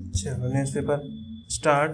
चलो newspaper start.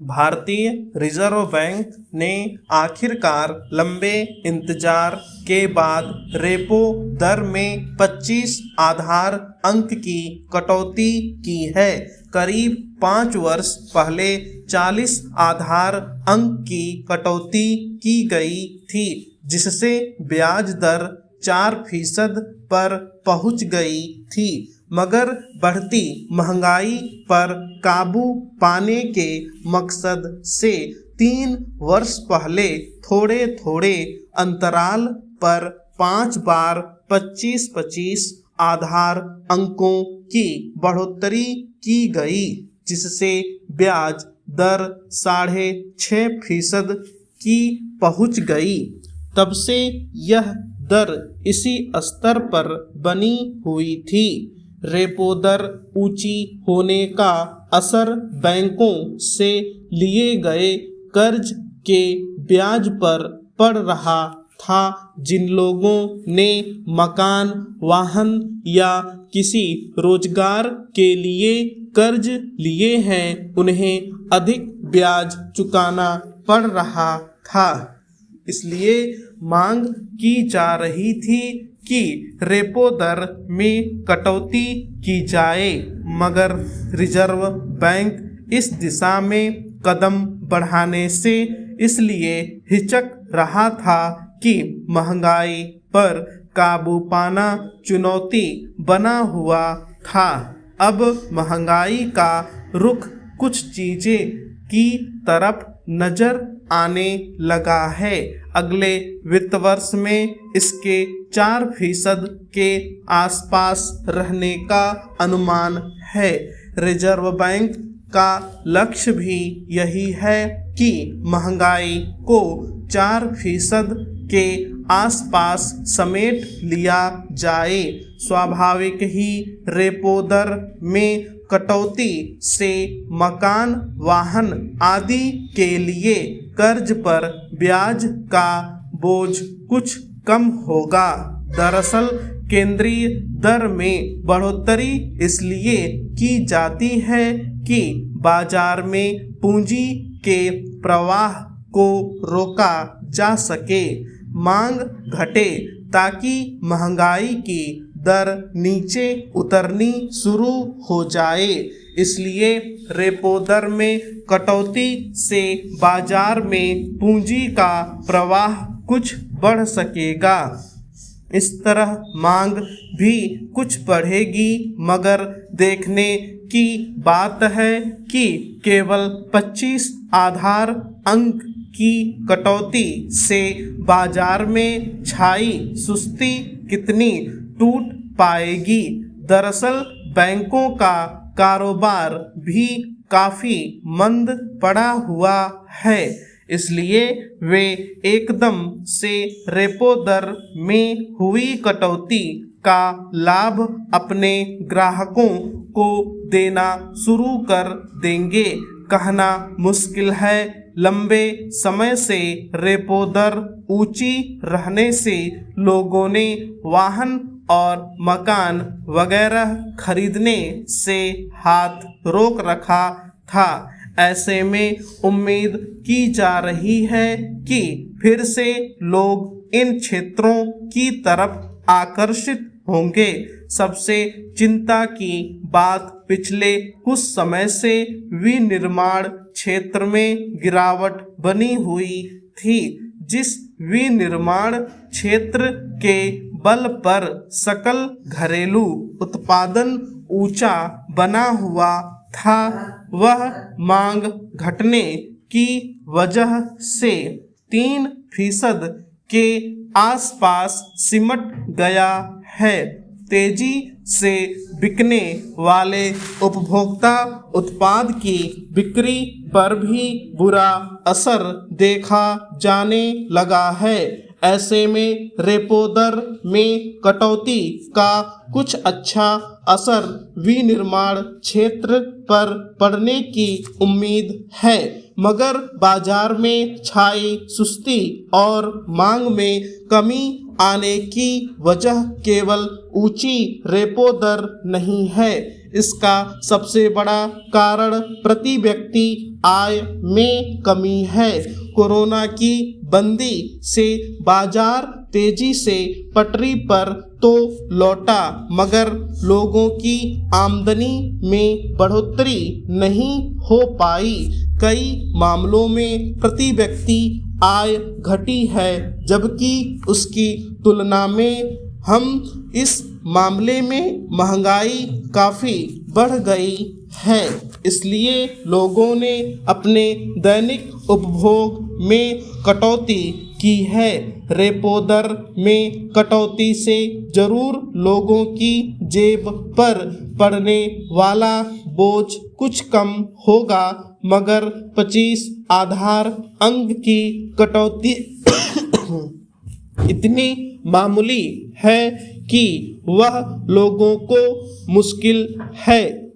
भारतीय reserve bank ने आखिरकार लंबे इंतजार के बाद रेपो दर में 25 आधार अंक की कटौती की है। करीब 5 वर्ष पहले 40 आधार अंक की कटौती की गई थी, जिससे ब्याज दर 4% पर पहुंच गई थी। मगर बढ़ती महंगाई पर काबू पाने के मकसद से 3 वर्ष पहले थोड़े थोड़े अंतराल पर 5 बार 25-25 आधार अंकों की बढ़ोतरी की गई, जिससे ब्याज दर 6.5% की पहुंच गई। तब से यह दर इसी स्तर पर बनी हुई थी। रेपो दर ऊंची होने का असर बैंकों से लिए गए कर्ज के ब्याज पर पड़ रहा था। जिन लोगों ने मकान, वाहन या किसी रोजगार के लिए कर्ज लिए हैं, उन्हें अधिक ब्याज चुकाना पड़ रहा था। इसलिए मांग की जा रही थी कि रेपो दर में कटौती की जाए, मगर रिजर्व बैंक इस दिशा में कदम बढ़ाने से इसलिए हिचक रहा था कि महंगाई पर काबू पाना चुनौती बना हुआ था। अब महंगाई का रुख कुछ चीजें की तरफ नजर आने लगा है। अगले वित्त वर्ष में इसके 4% के आसपास रहने का अनुमान है। रिजर्व बैंक का लक्ष्य भी यही है कि महंगाई को 4% के आसपास समेट लिया जाए। स्वाभाविक ही रेपो दर में कटौती से मकान, वाहन आदि के लिए कर्ज पर ब्याज का बोझ कुछ कम होगा। दरअसल केंद्रीय दर में बढ़ोतरी इसलिए की जाती है कि बाजार में पूंजी के प्रवाह को रोका जा सके, मांग घटे, ताकि महंगाई की दर नीचे उतरनी शुरू हो जाए। इसलिए रेपो दर में कटौती से बाजार में पूंजी का प्रवाह कुछ बढ़ सकेगा। इस तरह मांग भी कुछ बढ़ेगी, मगर देखने की बात है कि केवल 25 आधार अंक की कटौती से बाजार में छाई सुस्ती कितनी टूट पाएगी। दरअसल बैंकों का कारोबार भी काफी मंद पड़ा हुआ है, इसलिए वे एकदम से रेपो दर में हुई कटौती का लाभ अपने ग्राहकों को देना शुरू कर देंगे। कहना मुश्किल है, लंबे समय से रेपो दर ऊंची रहने से लोगों ने वाहन और मकान वगैरह खरीदने से हाथ रोक रखा था। ऐसे में उम्मीद की जा रही है कि फिर से लोग इन क्षेत्रों की तरफ आकर्षित होंगे। सबसे चिंता की बात पिछले कुछ समय से विनिर्माण क्षेत्र में गिरावट बनी हुई थी। जिस विनिर्माण क्षेत्र के बल पर सकल घरेलू उत्पादन ऊंचा बना हुआ था, वह मांग घटने की वजह से 3% के आसपास सिमट गया है। तेजी से बिकने वाले उपभोक्ता उत्पाद की बिक्री पर भी बुरा असर देखा जाने लगा है। ऐसे में रेपो दर में कटौती का कुछ अच्छा असर विनिर्माण क्षेत्र पर पड़ने की उम्मीद है, मगर बाजार में छाई सुस्ती और मांग में कमी आने की वजह केवल ऊंची रेपो दर नहीं है, इसका सबसे बड़ा कारण प्रति व्यक्ति आय में कमी है। कोरोना की बंदी से बाजार तेजी से पटरी पर तो लौटा, मगर लोगों की आमदनी में बढ़ोतरी नहीं हो पाई। कई मामलों में प्रति व्यक्ति आय घटी है, जबकि उसकी तुलना में हम इस मामले में महंगाई काफ़ी बढ़ गई है। इसलिए लोगों ने अपने दैनिक उपभोग में कटौती की है। रेपो दर में कटौती से जरूर लोगों की जेब पर पड़ने वाला बोझ कुछ कम होगा, मगर 25 आधार अंक की कटौती इतनी मामूली है कि वह लोगों को मुश्किल है।